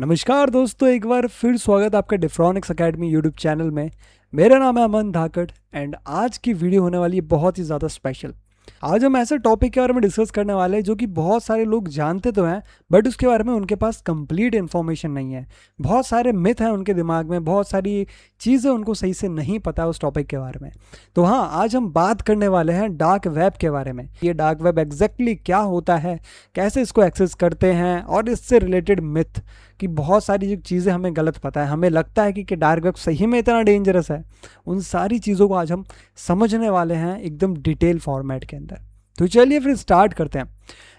नमस्कार दोस्तों, एक बार फिर स्वागत आपका डिफ्रॉनिक्स एकेडमी यूट्यूब चैनल में। मेरा नाम है अमन धाकड़ एंड आज की वीडियो होने वाली है बहुत ही ज़्यादा स्पेशल। आज हम ऐसे टॉपिक के बारे में डिस्कस करने वाले हैं जो कि बहुत सारे लोग जानते तो हैं बट उसके बारे में उनके पास कंप्लीट इन्फॉर्मेशन नहीं है। बहुत सारे मिथ हैं उनके दिमाग में, बहुत सारी चीज़ें उनको सही से नहीं पता है उस टॉपिक के बारे में। तो हाँ, आज हम बात करने वाले हैं डार्क वेब के बारे में। ये डार्क वेब एग्जैक्टली क्या होता है, कैसे इसको एक्सेस करते हैं और इससे रिलेटेड मिथ कि बहुत सारी जो चीज़ें हमें गलत पता है, हमें लगता है कि डार्क वेब सही में इतना डेंजरस है। उन सारी चीज़ों को आज हम समझने वाले हैं एकदम डिटेल फॉर्मेट के अंदर। तो चलिए फिर स्टार्ट करते हैं।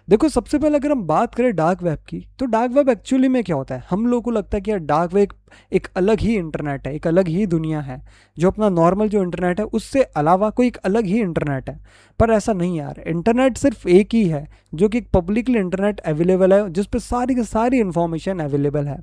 देखो, सबसे पहले अगर हम बात करें डार्क वेब की, तो डार्क वेब एक्चुअली में क्या होता है। हम लोगों को लगता है कि यार डार्क वेब एक अलग ही इंटरनेट है, एक अलग ही दुनिया है, जो अपना नॉर्मल जो इंटरनेट है उससे अलावा कोई एक अलग ही इंटरनेट है। पर ऐसा नहीं यार, इंटरनेट सिर्फ एक ही है जो कि एक पब्लिकली इंटरनेट अवेलेबल है जिस पर सारी की सारी इंफॉर्मेशन अवेलेबल है।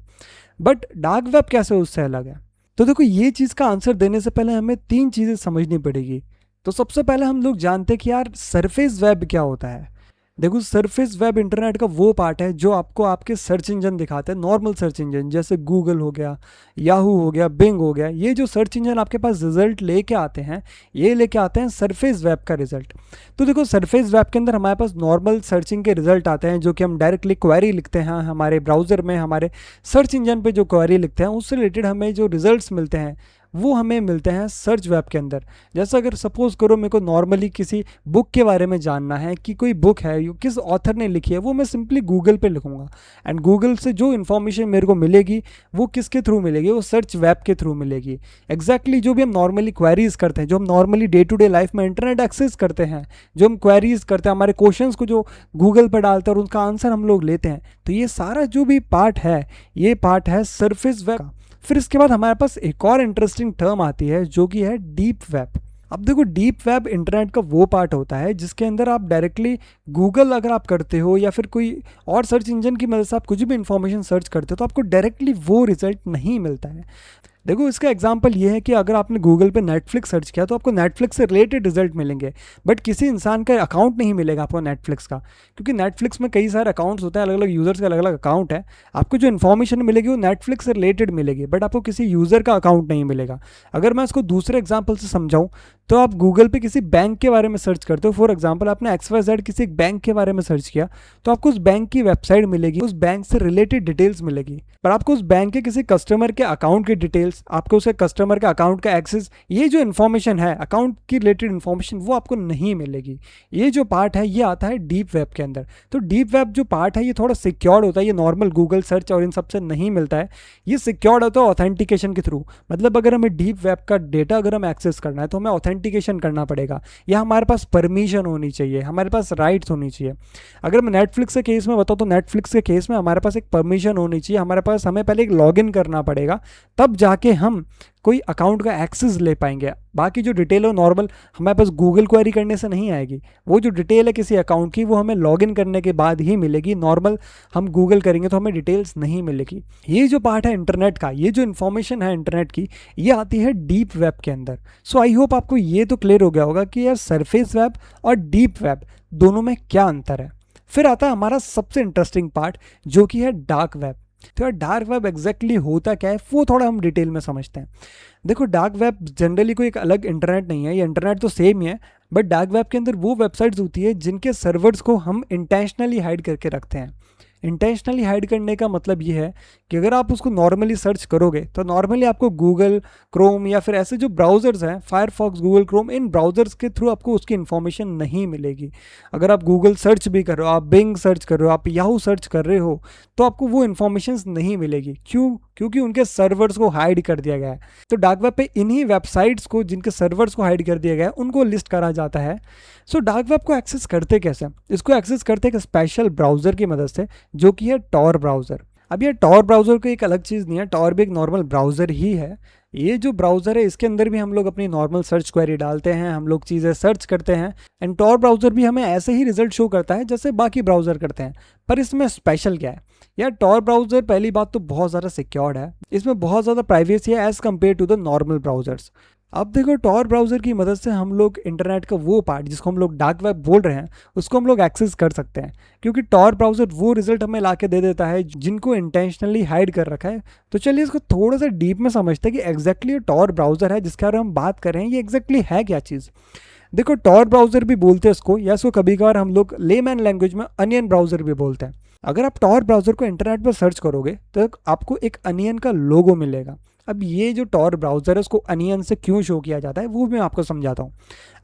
बट डार्क वेब कैसे उससे अलग है? तो देखो, ये चीज़ का आंसर देने से पहले हमें तीन चीज़ें समझनी पड़ेगी। तो सबसे पहले हम लोग जानते हैं कि यार सरफेस वेब क्या होता है। देखो, सरफेस वेब इंटरनेट का वो पार्ट है जो आपको आपके सर्च इंजन दिखाते हैं, नॉर्मल सर्च इंजन जैसे गूगल हो गया, याहू हो गया, बिंग हो गया। ये जो सर्च इंजन आपके पास रिजल्ट लेके आते हैं, ये लेके आते हैं सरफेस वेब का रिजल्ट। तो देखो, सरफेस वेब के अंदर हमारे पास नॉर्मल सर्चिंग के रिजल्ट आते हैं जो कि हम डायरेक्टली क्वेरी लिखते हैं हमारे ब्राउज़र में, हमारे सर्च इंजन पे जो क्वेरी लिखते हैं उससे रिलेटेड हमें जो रिजल्ट्स मिलते हैं वो हमें मिलते हैं सर्च वेब के अंदर। जैसे अगर सपोज करो मेरे को नॉर्मली किसी बुक के बारे में जानना है कि कोई बुक है किस ऑथर ने लिखी है, वो मैं सिंपली गूगल पे लिखूंगा एंड गूगल से जो इन्फॉर्मेशन मेरे को मिलेगी वो किसके थ्रू मिलेगी, वो सर्च वेब के थ्रू मिलेगी। एग्जैक्टली जो भी हम नॉर्मली क्वेरीज करते हैं, जो हम normally day to day life में इंटरनेट एक्सेस करते हैं, जो हम क्वेरीज करते हैं, हमारे क्वेश्चंस को जो गूगल पर डालते हैं और उनका आंसर हम लोग लेते हैं, तो ये सारा जो भी पार्ट है ये पार्ट है सरफेस वेब का। फिर इसके बाद हमारे पास एक और इंटरेस्टिंग टर्म आती है जो कि है डीप वेब। अब देखो, डीप वेब इंटरनेट का वो पार्ट होता है जिसके अंदर आप डायरेक्टली गूगल अगर आप करते हो या फिर कोई और सर्च इंजन की मदद से आप कुछ भी इंफॉर्मेशन सर्च करते हो तो आपको डायरेक्टली वो रिजल्ट नहीं मिलता है। देखो, इसका एग्जांपल ये है कि अगर आपने गूगल पे नेटफ्लिक्स सर्च किया तो आपको नेटफ्लिक्स से रिलेटेड रिजल्ट मिलेंगे, बट किसी इंसान का अकाउंट नहीं मिलेगा आपको नेटफ्लिक्स का, क्योंकि नेटफ्लिक्स में कई सारे अकाउंट्स होते हैं, अलग अलग यूज़र्स के अलग अलग अकाउंट है। आपको जो इन्फॉर्मेशन मिलेगी वो नेटफ्लिक्स से रिलेटेड मिलेगी, बट आपको किसी यूज़र का अकाउंट नहीं मिलेगा। अगर मैं इसको दूसरे एग्जाम्पल से समझाऊँ तो आप गूगल पे किसी बैंक के बारे में सर्च करते हो, फॉर एग्जांपल आपने XYZ किसी एक बैंक के बारे में सर्च किया तो आपको उस बैंक की वेबसाइट मिलेगी, उस बैंक से रिलेटेड डिटेल्स मिलेगी, पर आपको उस बैंक के किसी कस्टमर के अकाउंट की डिटेल्स, आपको उसके कस्टमर के अकाउंट का एक्सेस, ये जो इन्फॉर्मेशन है अकाउंट की रिलेटेड इन्फॉर्मेशन, वो आपको नहीं मिलेगी। ये जो पार्ट है ये आता है डीप वेब के अंदर। तो डीप वेब जो पार्ट है ये थोड़ा सिक्योर्ड होता है, ये नॉर्मल गूगल सर्च और इन सबसे नहीं मिलता है। ये सिक्योर्ड होता है ऑथेंटिकेशन के थ्रू। मतलब अगर हमें डीप वेब का डेटा अगर हमें एक्सेस करना है तो हमें ऑथेंटिकेशन करना पड़ेगा, या हमारे पास परमिशन होनी चाहिए, हमारे पास राइट्स होनी चाहिए। अगर मैं नेटफ्लिक्स के केस में बताऊं तो नेटफ्लिक्स के केस में हमारे पास एक परमिशन होनी चाहिए, हमारे पास हमें पहले एक लॉगिन करना पड़ेगा, तब जाके हम कोई अकाउंट का एक्सेस ले पाएंगे। बाकी जो डिटेल है नॉर्मल हमारे पास गूगल क्वेरी करने से नहीं आएगी। वो जो डिटेल है किसी अकाउंट की वो हमें लॉगिन करने के बाद ही मिलेगी। नॉर्मल हम गूगल करेंगे तो हमें डिटेल्स नहीं मिलेगी। ये जो पार्ट है इंटरनेट का, ये जो इन्फॉर्मेशन है इंटरनेट की, ये आती है डीप वेब के अंदर। सो आई होप आपको ये तो क्लियर हो गया होगा कि यार सरफेस वेब और डीप वेब दोनों में क्या अंतर है। फिर आता है हमारा सबसे इंटरेस्टिंग पार्ट जो कि है डार्क वेब। तो यार डार्क वेब एग्जैक्टली होता क्या है वो थोड़ा हम डिटेल में समझते हैं। देखो, डार्क वेब जनरली कोई एक अलग इंटरनेट नहीं है, ये इंटरनेट तो सेम ही है, बट डार्क वेब के अंदर वो वेबसाइट्स होती है जिनके सर्वर्स को हम इंटेंशनली हाइड करके रखते हैं। इंटेंशनली हाइड करने का मतलब ये है कि अगर आप उसको नॉर्मली सर्च करोगे तो नॉर्मली आपको गूगल क्रोम या फिर ऐसे जो ब्राउज़र्स हैं, फायरफॉक्स, गूगल क्रोम, इन ब्राउज़र्स के थ्रू आपको उसकी इन्फॉर्मेशन नहीं मिलेगी। अगर आप गूगल सर्च भी कर रहे हो, आप बिंग सर्च कर रहे हो, आप याहू सर्च कर रहे हो, तो आपको वो इन्फॉर्मेशन नहीं मिलेगी। क्यों? क्योंकि उनके सर्वर्स को हाइड कर दिया गया है। तो डार्क वेब पे इन्हीं वेबसाइट्स को जिनके सर्वर्स को हाइड कर दिया गया है उनको लिस्ट करा जाता है। सो डार्क वेब को एक्सेस करते कैसे? इसको एक्सेस करते एक स्पेशल ब्राउज़र की मदद से जो कि है टॉर ब्राउज़र। अब ये टॉर ब्राउज़र कोई एक अलग चीज़ नहीं है, टॉर भी एक नॉर्मल ब्राउज़र ही है। ये जो ब्राउज़र है इसके अंदर भी हम लोग अपनी नॉर्मल सर्च क्वेरी डालते हैं, हम लोग चीज़ें सर्च करते हैं, एंड टॉर ब्राउज़र भी हमें ऐसे ही रिजल्ट शो करता है जैसे बाकी ब्राउज़र करते हैं। पर इसमें स्पेशल क्या है यार? टॉर ब्राउज़र पहली बात तो बहुत ज़्यादा सिक्योर्ड है, इसमें बहुत ज़्यादा प्राइवेसी है as compared to the normal browsers. अब देखो, टॉर ब्राउज़र की मदद से हम लोग इंटरनेट का वो पार्ट जिसको हम लोग डार्क वेब बोल रहे हैं उसको हम लोग एक्सेस कर सकते हैं, क्योंकि टॉर ब्राउज़र वो रिजल्ट हमें ला के दे देता है जिनको इंटेंशनली हाइड कर रखा है। तो चलिए इसको थोड़ा सा डीप में समझते हैं कि एग्जैक्टली ये टॉर ब्राउज़र है जिसके बारे में हम बात कर रहे हैं, ये एग्जैक्टली है क्या चीज़। देखो, टॉर ब्राउज़र भी बोलते हैं इसको, या इसको कभी कभार हम लोग लेमैन लैंग्वेज में अनियन ब्राउज़र भी बोलते हैं। अगर आप टॉर ब्राउज़र को इंटरनेट पर सर्च करोगे तो आपको एक अनियन का लोगो मिलेगा। अब ये जो टॉर ब्राउज़र है उसको अनियन से क्यों शो किया जाता है वो मैं आपको समझाता हूँ।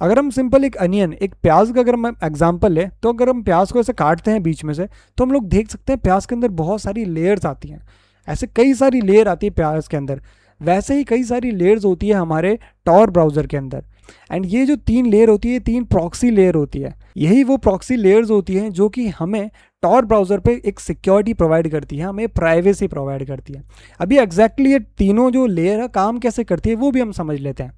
अगर हम सिंपल एक अनियन, एक प्याज का अगर हम एग्जांपल लें, तो अगर हम प्याज को ऐसे काटते हैं बीच में से, तो हम लोग देख सकते हैं प्याज के अंदर बहुत सारी लेयर्स आती हैं। ऐसे कई सारी लेयर आती है प्याज के अंदर, वैसे ही कई सारी लेयर्स होती है हमारे टॉर ब्राउज़र के अंदर। एंड ये जो 3 लेयर होती है, 3 प्रॉक्सी लेयर होती है। यही वो प्रॉक्सी लेयर्स होती हैं जो कि हमें टॉर ब्राउज़र पे एक सिक्योरिटी प्रोवाइड करती है, हमें प्राइवेसी प्रोवाइड करती है। अभी एग्जैक्टली ये तीनों जो लेयर है काम कैसे करती है वो भी हम समझ लेते हैं।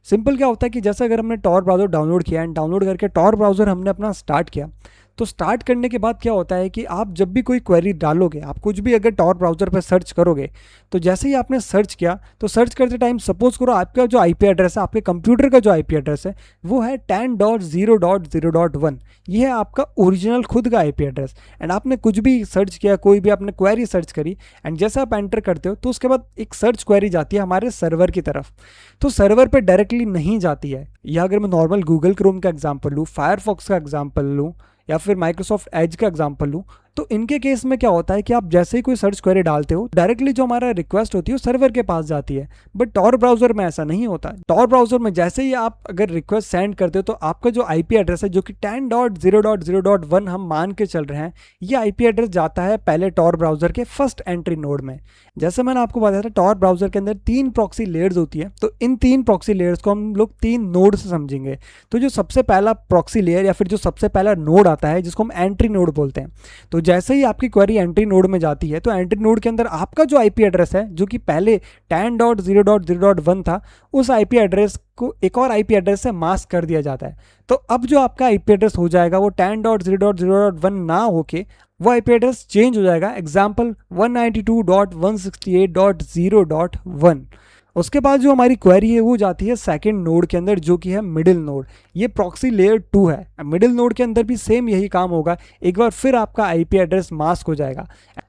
सिंपल क्या होता है कि जैसे अगर हमने टॉर ब्राउज़र डाउनलोड किया एंड डाउनलोड करके टॉर ब्राउज़र हमने अपना स्टार्ट किया, तो स्टार्ट करने के बाद क्या होता है कि आप जब भी कोई क्वेरी डालोगे, आप कुछ भी अगर टॉर ब्राउज़र पर सर्च करोगे, तो जैसे ही आपने सर्च किया तो सर्च करते टाइम सपोज करो आपका जो आईपी एड्रेस है, आपके कंप्यूटर का जो आईपी एड्रेस है वो है 10.0.0.1। ये है आपका ओरिजिनल खुद का आईपी एड्रेस। एंड आपने कुछ भी सर्च किया, कोई भी आपने क्वेरी सर्च करी, एंड जैसे आप एंटर करते हो तो उसके बाद एक सर्च क्वेरी जाती है हमारे सर्वर की तरफ। तो सर्वर पे डायरेक्टली नहीं जाती है। या अगर मैं नॉर्मल गूगल क्रोम का एग्जाम्पल लूँ, फायरफॉक्स का एग्जाम्पल लूँ, या फिर माइक्रोसॉफ्ट एज का एग्जांपल लूँ, तो इनके केस में क्या होता है कि आप जैसे ही कोई सर्च क्वेरी डालते हो, डायरेक्टली जो हमारा रिक्वेस्ट होती है वो सर्वर के पास जाती है। बट टॉर ब्राउज़र में ऐसा नहीं होता। टॉर ब्राउज़र में जैसे ही आप अगर रिक्वेस्ट सेंड करते हो तो आपका जो आईपी एड्रेस है, जो कि 10.0.0.1 हम मान के चल रहे हैं, ये आईपी एड्रेस जाता है पहले टॉर ब्राउज़र के फर्स्ट एंट्री नोड में। जैसे मैंने आपको बताया था, टॉर ब्राउज़र के अंदर 3 प्रॉक्सी लेयर्स होती है, तो इन 3 प्रॉक्सी लेयर्स को हम लोग 3 नोड से समझेंगे। तो जो सबसे पहला प्रॉक्सी लेयर या फिर जो सबसे पहला नोड आता है जिसको हम एंट्री नोड बोलते हैं, तो जैसे ही आपकी क्वेरी एंट्री नोड में जाती है तो एंट्री नोड के अंदर आपका जो आईपी एड्रेस है, जो कि पहले 10.0.0.1 था, उस आईपी एड्रेस को एक और आईपी एड्रेस से मास्क कर दिया जाता है। तो अब जो आपका आईपी एड्रेस हो जाएगा वो 10.0.0.1 ना होके वो आईपी एड्रेस चेंज हो जाएगा, एग्जाम्पल 192.168.0.1। उसके बाद जो हमारी क्वेरी है वो जाती है सेकंड नोड के अंदर, जो कि है मिडिल नोड। ये प्रॉक्सी लेयर 2 है। मिडिल नोड के अंदर भी सेम यही काम होगा, एक बार फिर आपका आईपी एड्रेस मास्क हो जाएगा।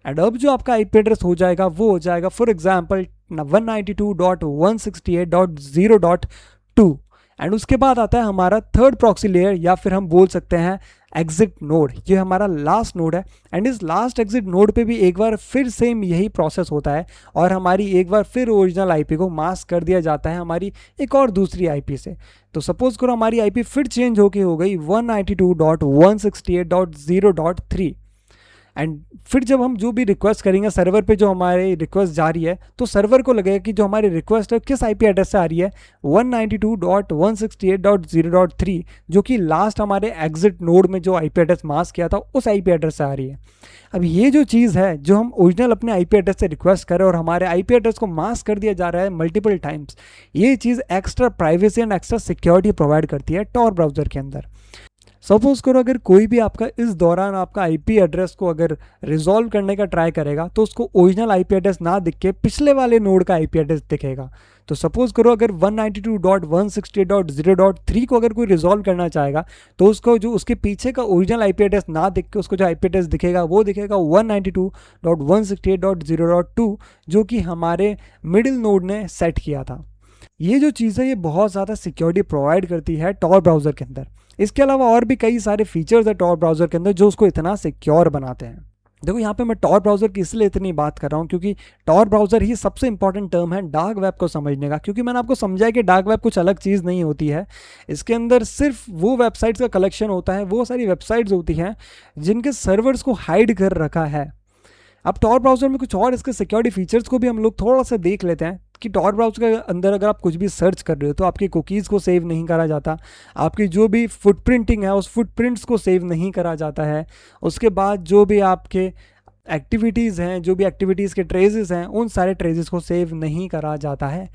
एंड अब जो आपका आईपी एड्रेस हो जाएगा वो हो जाएगा फॉर एग्जांपल 192.168.0.2। एंड उसके बाद आता है हमारा थर्ड प्रॉक्सी लेयर, या फिर हम बोल सकते हैं एग्जिट नोड। ये हमारा लास्ट नोड है। एंड इस लास्ट एग्जिट नोड पे भी एक बार फिर सेम यही प्रोसेस होता है और हमारी एक बार फिर ओरिजिनल आईपी को मास्क कर दिया जाता है हमारी एक और दूसरी आईपी से। तो सपोज करो हमारी आईपी फिर चेंज होके हो गई 192.168.0.3। एंड फिर जब हम जो भी रिक्वेस्ट करेंगे सर्वर पे, जो हमारी रिक्वेस्ट जा रही है, तो सर्वर को लगेगा कि जो हमारी रिक्वेस्ट है किस आईपी एड्रेस से आ रही है, 192.168.0.3, जो कि लास्ट हमारे एग्जिट नोड में जो आईपी एड्रेस मास्क किया था उस आईपी एड्रेस से आ रही है। अब ये जो चीज़ है, जो हम ओरिजिनल अपने आईपी एड्रेस से रिक्वेस्ट करें और हमारे आईपी एड्रेस को मास्क कर दिया जा रहा है मल्टीपल टाइम्स, ये चीज़ extra privacy and extra security provide करती है टॉर ब्राउज़र के अंदर। सपोज करो अगर कोई भी आपका इस दौरान आपका आईपी एड्रेस को अगर रिजॉल्व करने का ट्राई करेगा, तो उसको ओरिजिनल आईपी एड्रेस ना दिख के पिछले वाले नोड का आईपी एड्रेस दिखेगा। तो सपोज करो अगर 192.168.0.3 को अगर कोई रिजॉल्व करना चाहेगा, तो उसको जो उसके पीछे का ओरिजिनल आईपी एड्रेस ना दिख के उसको जो आईपी एड्रेस दिखेगा वो दिखेगा 192.168.0.2, जो कि हमारे मिडिल नोड ने सेट किया था। ये जो चीज़ है ये बहुत ज़्यादा सिक्योरिटी प्रोवाइड करती है टॉर ब्राउज़र के अंदर। इसके अलावा और भी कई सारे फीचर्स है टॉर ब्राउज़र के अंदर जो उसको इतना सिक्योर बनाते हैं। देखो, यहाँ पे मैं टॉर ब्राउज़र की इसलिए इतनी बात कर रहा हूँ क्योंकि टॉर ब्राउज़र ही सबसे इंपॉर्टेंट टर्म है डार्क वेब को समझने का। क्योंकि मैंने आपको समझाया कि डार्क वेब कुछ अलग चीज़ नहीं होती है। इसके अंदर सिर्फ वो वेबसाइट्स का कलेक्शन होता है, वो सारी वेबसाइट्स होती हैं जिनके सर्वर्स को हाइड कर रखा है। अब टॉर ब्राउज़र में कुछ और इसके सिक्योरिटी फीचर्स को भी हम लोग थोड़ा सा देख लेते हैं कि टॉर ब्राउज़र के अंदर अगर आप कुछ भी सर्च कर रहे हो तो आपकी कुकीज़ को सेव नहीं करा जाता, आपकी जो भी फुटप्रिंटिंग है उस फुटप्रिंट्स को सेव नहीं करा जाता है। उसके बाद जो भी आपके एक्टिविटीज़ हैं, जो भी एक्टिविटीज़ के ट्रेसेस हैं, उन सारे ट्रेसेस को सेव नहीं करा जाता है।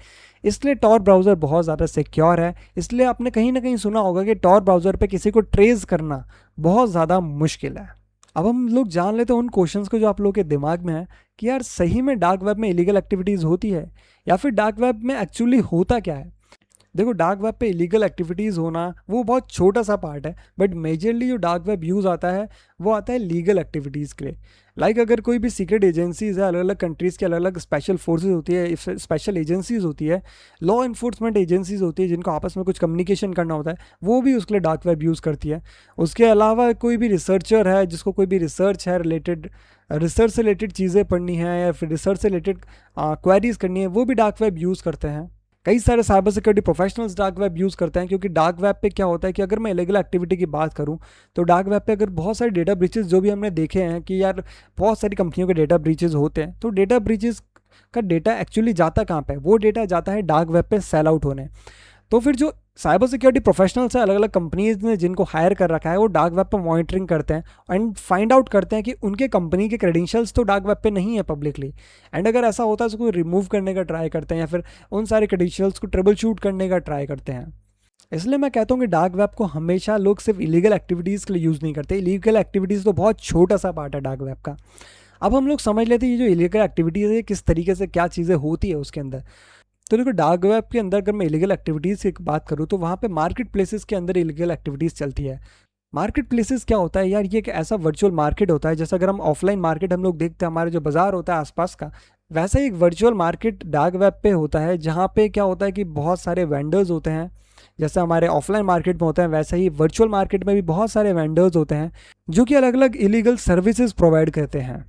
इसलिए टॉर ब्राउज़र बहुत ज़्यादा सिक्योर है। इसलिए आपने कहीं ना कहीं सुना होगा कि टॉर ब्राउज़र पे किसी को ट्रेस करना बहुत ज़्यादा मुश्किल है। अब हम लोग जान लेते हैं उन क्वेश्चंस को जो आप लोगों के दिमाग में है कि यार सही में डार्क वेब में इलीगल एक्टिविटीज़ होती है या फिर डार्क वेब में एक्चुअली होता क्या है। देखो डार्क वेब पे इलीगल एक्टिविटीज़ होना वो बहुत छोटा सा पार्ट है, बट मेजरली जो डार्क वेब यूज़ आता है वो आता है लीगल एक्टिविटीज़ के लिए। अगर कोई भी सीक्रेट एजेंसीज है, अलग अलग कंट्रीज़ की अलग अलग स्पेशल फोर्सेज होती है, स्पेशल एजेंसीज होती है, लॉ इन्फोर्समेंट एजेंसीज होती है, जिनको आपस में कुछ कम्युनिकेशन करना होता है, वो भी उसके लिए डार्क वेब यूज़ करती है। उसके अलावा कोई भी रिसर्चर है जिसको कोई भी रिसर्च है रिसर्च से रिलेटेड चीज़ें पढ़नी है या फिर रिसर्च से रिलेटेड क्वेरीज करनी है, वो भी डार्क वेब यूज़ करते हैं। कई सारे cyber security professionals dark web use करते हैं, क्योंकि डार्क वेब पे क्या होता है कि अगर मैं इलीगल एक्टिविटी की बात करूं तो डार्क वेब पे अगर बहुत सारे डेटा ब्रीचेस जो भी हमने देखे हैं कि यार बहुत सारी कंपनियों के डेटा ब्रीचेस होते हैं, तो डेटा ब्रीचेस का डेटा एक्चुअली जाता कहाँ पे? वो डेटा जाता है डार्क वेब पे सेल आउट होने। तो फिर जो साइबर सिक्योरिटी प्रोफेशनल्स है, अलग अलग कंपनीज ने जिनको हायर कर रखा है, वो डार्क वेब पर मॉनिटरिंग करते हैं एंड फाइंड आउट करते हैं कि उनके कंपनी के क्रेडेंशियल्स तो डार्क वेब पे नहीं है पब्लिकली। एंड अगर ऐसा होता है तो उसको रिमूव करने का ट्राई करते हैं या फिर उन सारे क्रेडेंशियल्स को ट्रबल शूट करने का ट्राई करते हैं। इसलिए मैं कहता हूँ कि डार्क वेब को हमेशा लोग सिर्फ इलीगल एक्टिविटीज़ के लिए यूज़ नहीं करते। इलीगल एक्टिविटीज़ तो बहुत छोटा सा पार्ट है डार्क वेब का। अब हम लोग समझ लेते हैं ये जो इलीगल एक्टिविटीज़ है किस तरीके से क्या चीज़ें होती है उसके अंदर। तो देखो डार्क वेब के अंदर अगर मैं इलीगल एक्टिविटीज़ की बात करूँ तो वहाँ पे मार्केट प्लेसेस के अंदर इलीगल एक्टिविटीज़ चलती है। मार्केट प्लेसेस क्या होता है यार? ये एक ऐसा वर्चुअल मार्केट होता है, जैसे अगर हम ऑफलाइन मार्केट हम लोग देखते हैं, हमारे जो बाजार होता है आसपास का, वैसा ही एक वर्चुअल मार्केट डार्क वेब पे होता है, जहाँ पे क्या होता है कि बहुत सारे वेंडर्स होते हैं। जैसे हमारे ऑफलाइन मार्केट में होता है वैसे ही वर्चुअल मार्केट में भी बहुत सारे वेंडर्स होते हैं जो कि अलग अलग इलीगल सर्विसेज प्रोवाइड करते हैं।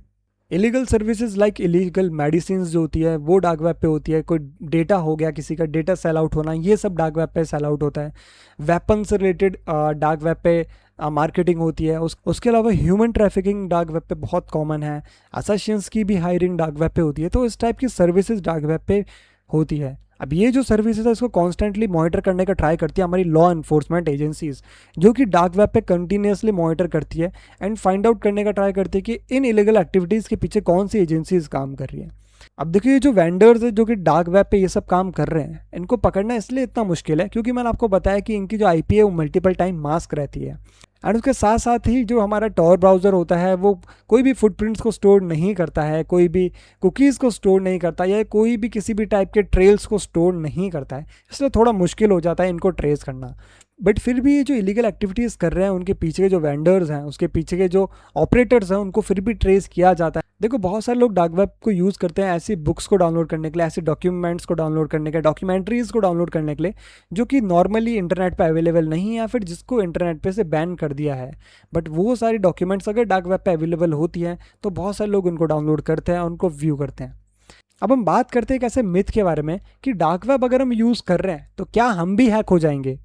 Illegal services like illegal medicine जो होती है वो डार्क वेब पे होती है। कोई डेटा हो गया, किसी का डेटा सेल आउट होना, ये सब डार्क वेब पे सेल आउट होता है। वेपन से रिलेटेड डार्क वेब पे मार्केटिंग होती है। उसके अलावा ह्यूमन ट्रैफिकिंग डार्क वेब पे बहुत कॉमन है। असैसिन्स की भी हायरिंग डार्क वेब पे होती है। तो इस टाइप की सर्विसेज डार्क वेब पे होती है। अब ये जो सर्विसेज है इसको कॉन्स्टेंटली मॉनिटर करने का ट्राई करती है हमारी लॉ इन्फोर्समेंट एजेंसीज, जो कि डार्क वेब पे कंटिन्यूसली मॉनिटर करती है एंड फाइंड आउट करने का ट्राई करती है कि इन इलीगल एक्टिविटीज़ के पीछे कौन सी एजेंसीज काम कर रही है। अब देखिए, ये जो वेंडर्स है जो कि डार्क वेब पे ये सब काम कर रहे हैं, इनको पकड़ना इसलिए इतना मुश्किल है क्योंकि मैंने आपको बताया कि इनकी जो आईपी है वो मल्टीपल टाइम मास्क रहती है। एंड उसके साथ साथ ही जो हमारा टॉर ब्राउज़र होता है वो कोई भी फुटप्रिंट्स को स्टोर नहीं करता है, कोई भी कुकीज़ को स्टोर नहीं करता, या कोई भी किसी भी टाइप के ट्रेल्स को स्टोर नहीं करता है। इसलिए थोड़ा मुश्किल हो जाता है इनको ट्रेस करना। बट फिर भी ये जो इलीगल एक्टिविटीज़ कर रहे हैं उनके पीछे के जो वेंडर्स हैं, उसके पीछे के जो ऑपरेटर्स हैं, उनको फिर भी ट्रेस किया जाता है। देखो बहुत सारे लोग डार्क वेब को यूज़ करते हैं ऐसी बुक्स को डाउनलोड करने के लिए, ऐसे डॉक्यूमेंट्स को डाउनलोड करने के लिए, डॉक्यूमेंट्रीज़ को डाउनलोड करने के लिए, जो कि नॉर्मली इंटरनेट पे अवेलेबल नहीं है या फिर जिसको इंटरनेट पे से बैन कर दिया है। बट वो सारी डॉक्यूमेंट्स अगर डार्क वेब पे अवेलेबल होती हैं तो बहुत सारे लोग उनको डाउनलोड करते हैं, उनको व्यू करते हैं। अब हम बात करते हैं एक ऐसे मिथ के बारे में कि डार्क वेब अगर हम यूज़ कर रहे हैं तो क्या हम भी हैक हो जाएंगे।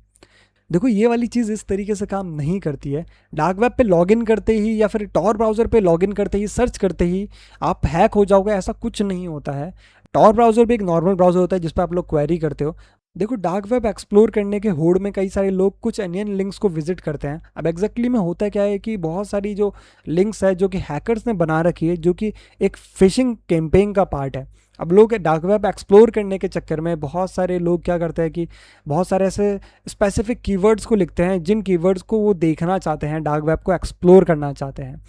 देखो ये वाली चीज़ इस तरीके से काम नहीं करती है। डार्क वेब पे लॉगिन करते ही या फिर टॉर ब्राउज़र पे लॉगिन करते ही, सर्च करते ही आप हैक हो जाओगे, ऐसा कुछ नहीं होता है। टॉर ब्राउज़र भी एक नॉर्मल ब्राउज़र होता है जिस पर आप लोग क्वेरी करते हो। देखो डार्क वेब एक्सप्लोर करने के होड़ में कई सारे लोग कुछ अनियन लिंक्स को विजिट करते हैं। अब एग्जैक्टली में होता क्या है कि बहुत सारी जो लिंक्स है जो कि हैकर्स ने बना रखी है, जो कि एक फिशिंग कैंपेन का पार्ट है। अब लोग डार्क वेब एक्सप्लोर करने के चक्कर में बहुत सारे लोग क्या करते हैं कि बहुत सारे ऐसे स्पेसिफिक कीवर्ड्स को लिखते हैं जिन कीवर्ड्स को वो देखना चाहते हैं, डार्क वेब को एक्सप्लोर करना चाहते हैं।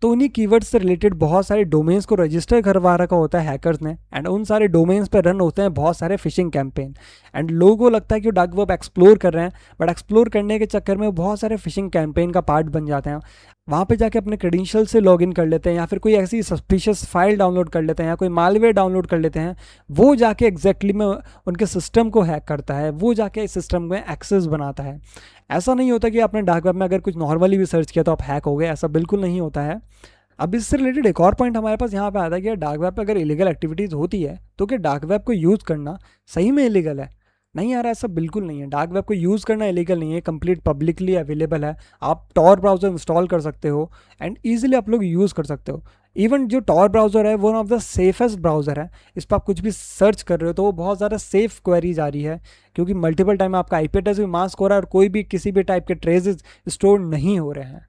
तो उन्हीं कीवर्ड्स से रिलेटेड बहुत सारे डोमेन्स को रजिस्टर करवा रखा होता है हैकर्स ने, एंड उन सारे डोमेन्स पर रन होते हैं बहुत सारे फिशिंग कैंपेन। एंड लोगों को लगता है कि वो डार्क वेब एक्सप्लोर कर रहे हैं, बट एक्सप्लोर करने के चक्कर में बहुत सारे फिशिंग कैंपेन का पार्ट बन जाते हैं। वहाँ पे जाके अपने क्रेडेंशियल से लॉगिन कर लेते हैं या फिर कोई ऐसी सस्पिशियस फाइल डाउनलोड कर लेते हैं या कोई मालवेयर डाउनलोड कर लेते हैं। वो जाके एग्जैक्टली में उनके सिस्टम को हैक करता है, वो जाके इस सिस्टम में एक्सेस बनाता है। ऐसा नहीं होता कि आपने डार्क वेब में अगर कुछ नॉर्मली भी सर्च किया तो आप हैक हो गए, ऐसा बिल्कुल नहीं होता है। अब इससे रिलेटेड एक और पॉइंट हमारे पास यहाँ पे आता है कि डार्क वेब पे अगर इलीगल एक्टिविटीज़ होती है तो क्या डार्क वेब को यूज़ करना सही में इलीगल है? नहीं यार, ऐसा बिल्कुल नहीं है। डार्क वेब को यूज़ करना इलीगल नहीं है, कंप्लीट पब्लिकली अवेलेबल है। आप टॉर ब्राउज़र इंस्टॉल कर सकते हो एंड ईजिली आप लोग यूज़ कर सकते हो। इवन जो टॉर ब्राउज़र है वो one of the safest browser है। इस पर आप कुछ भी सर्च कर रहे हो तो वो बहुत ज़्यादा सेफ क्वेरीज आ रही है, क्योंकि मल्टीपल टाइम आपका आईपी एड्रेस भी मास्क हो रहा है और कोई भी किसी भी टाइप के ट्रेसेस स्टोर नहीं हो रहे हैं।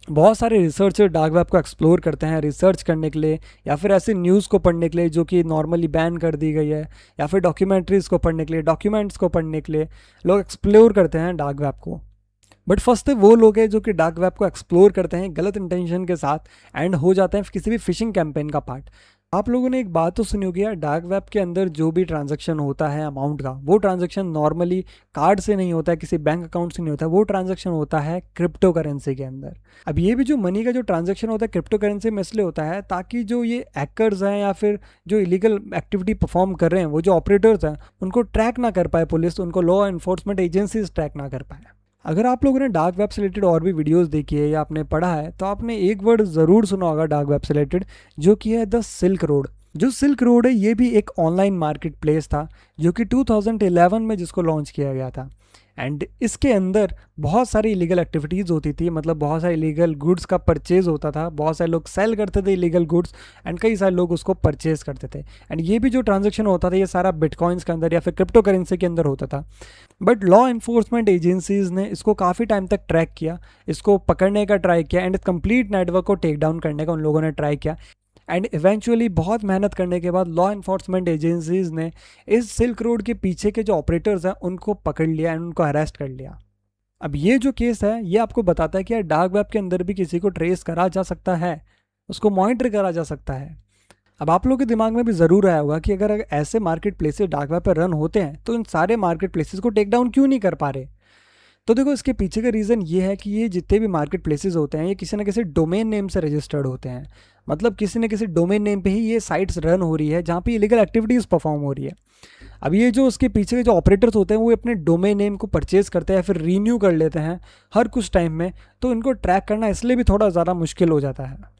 बहुत सारे रिसर्चर डार्क वेब को एक्सप्लोर करते हैं रिसर्च करने के लिए, या फिर ऐसे न्यूज़ को पढ़ने के लिए जो कि नॉर्मली बैन कर दी गई है, या फिर डॉक्यूमेंट्रीज़ को पढ़ने के लिए, डॉक्यूमेंट्स को पढ़ने के लिए लोग एक्सप्लोर करते हैं डार्क वेब को। बट फर्स्ट वो लोग हैं जो कि डार्क वेब को एक्सप्लोर करते हैं गलत इंटेंशन के साथ एंड हो जाते हैं किसी भी फिशिंग कैंपेन का पार्ट। आप लोगों ने एक बात तो सुनी होगी यार, डार्क वेब के अंदर जो भी ट्रांजैक्शन होता है अमाउंट का, वो ट्रांजैक्शन नॉर्मली कार्ड से नहीं होता है, किसी बैंक अकाउंट से नहीं होता है, वो ट्रांजैक्शन होता है क्रिप्टो करेंसी के अंदर। अब ये भी जो मनी का जो ट्रांजैक्शन होता है क्रिप्टो करेंसी में इसलिए होता है ताकि जो ये हैकर्स हैं या फिर जो इलीगल एक्टिविटी परफॉर्म कर रहे हैं वो जो ऑपरेटर्स हैं उनको ट्रैक ना कर पाए पुलिस, उनको लॉ एनफोर्समेंट एजेंसीज ट्रैक ना कर पाए। अगर आप लोगों ने डार्क वेब से रिलेटेड और भी वीडियोस देखी है या आपने पढ़ा है तो आपने एक वर्ड ज़रूर सुना होगा डार्क वेब से रिलेटेड, जो कि है द सिल्क रोड। जो सिल्क रोड है ये भी एक ऑनलाइन मार्केट प्लेस था जो कि 2011 में जिसको लॉन्च किया गया था। एंड इसके अंदर बहुत सारी इलीगल एक्टिविटीज़ होती थी, मतलब बहुत सारे इलीगल गुड्स का परचेज होता था, बहुत सारे लोग सेल करते थे इलीगल गुड्स एंड कई सारे लोग उसको परचेज करते थे। एंड ये भी जो ट्रांजेक्शन होता था ये सारा बिटकॉइंस के अंदर या फिर क्रिप्टो करेंसी के अंदर होता था। बट लॉ इन्फोर्समेंट एजेंसीज ने इसको काफ़ी टाइम तक ट्रैक किया, इसको पकड़ने का ट्राई किया एंड कंप्लीट नेटवर्क को टेक डाउन करने का उन लोगों ने ट्राई किया। एंड इवेंचुअली बहुत मेहनत करने के बाद लॉ इन्फोर्समेंट एजेंसीज ने इस सिल्क रोड के पीछे के जो ऑपरेटर्स हैं उनको पकड़ लिया एंड उनको अरेस्ट कर लिया। अब ये जो केस है ये आपको बताता है कि यार डार्क वेब के अंदर भी किसी को ट्रेस करा जा सकता है, उसको मॉनिटर करा जा सकता है। अब आप लोगों के दिमाग में भी ज़रूर आया होगा कि अगर ऐसे मार्केट प्लेसेस डार्क वेब पर रन होते हैं तो इन सारे मार्केट प्लेसेस को टेक डाउन क्यों नहीं कर पा रहे। तो देखो इसके पीछे का रीज़न ये है कि ये जितने भी मार्केट प्लेसेस होते हैं ये किसी न किसी डोमेन नेम से रजिस्टर्ड होते हैं, मतलब किसी न किसी डोमेन नेम पे ही ये साइट्स रन हो रही है जहाँ पे इलीगल एक्टिविटीज़ परफॉर्म हो रही है। अब ये जो उसके पीछे के जो ऑपरेटर्स होते हैं वो अपने डोमेन नेम को परचेज करते हैं या फिर रीन्यू कर लेते हैं हर कुछ टाइम में, तो इनको ट्रैक करना इसलिए भी थोड़ा ज़्यादा मुश्किल हो जाता है।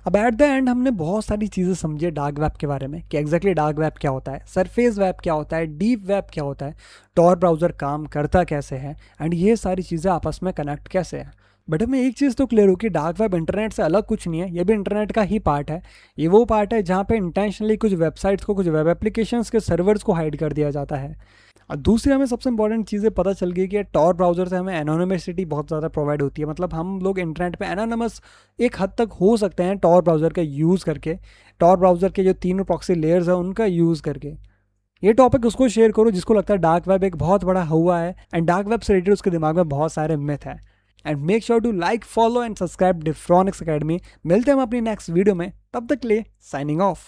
अब एट द एंड हमने बहुत सारी चीज़ें समझी डार्क वेब के बारे में कि एग्जैक्टली डार्क वेब क्या होता है, सरफेस वेब क्या होता है, डीप वेब क्या होता है, टॉर ब्राउज़र काम करता कैसे है एंड ये सारी चीज़ें आपस में कनेक्ट कैसे है। बट हमें एक चीज़ तो क्लियर हो कि डार्क वेब इंटरनेट से अलग कुछ नहीं है, ये भी इंटरनेट का ही पार्ट है। ये वो पार्ट है जहाँ पे इंटेंशनली कुछ वेबसाइट्स को, कुछ वेब एप्लीकेशंस के सर्वर्स को हाइड कर दिया जाता है। और दूसरी हमें सबसे इंपॉर्टेंट चीज़ें पता चल गई कि टॉर ब्राउज़र से हमें एनोनिमसिटी बहुत ज़्यादा प्रोवाइड होती है, मतलब हम लोग इंटरनेट पे एनोनिमस एक हद तक हो सकते हैं टॉर ब्राउज़र का यूज़ करके, टॉर ब्राउज़र के जो तीनों प्रॉक्सी लेयर्स हैं उनका यूज़ करके। ये टॉपिक उसको शेयर करो जिसको लगता है डार्क वेब एक बहुत बड़ा हुआ है एंड डार्क वेब से रिलेटेड उसके दिमाग में बहुत सारे मिथ है। And make sure to like, follow and subscribe Defronix Academy. मिलते हैं हम अपनी नेक्स्ट वीडियो में, तब तक के लिए साइनिंग ऑफ।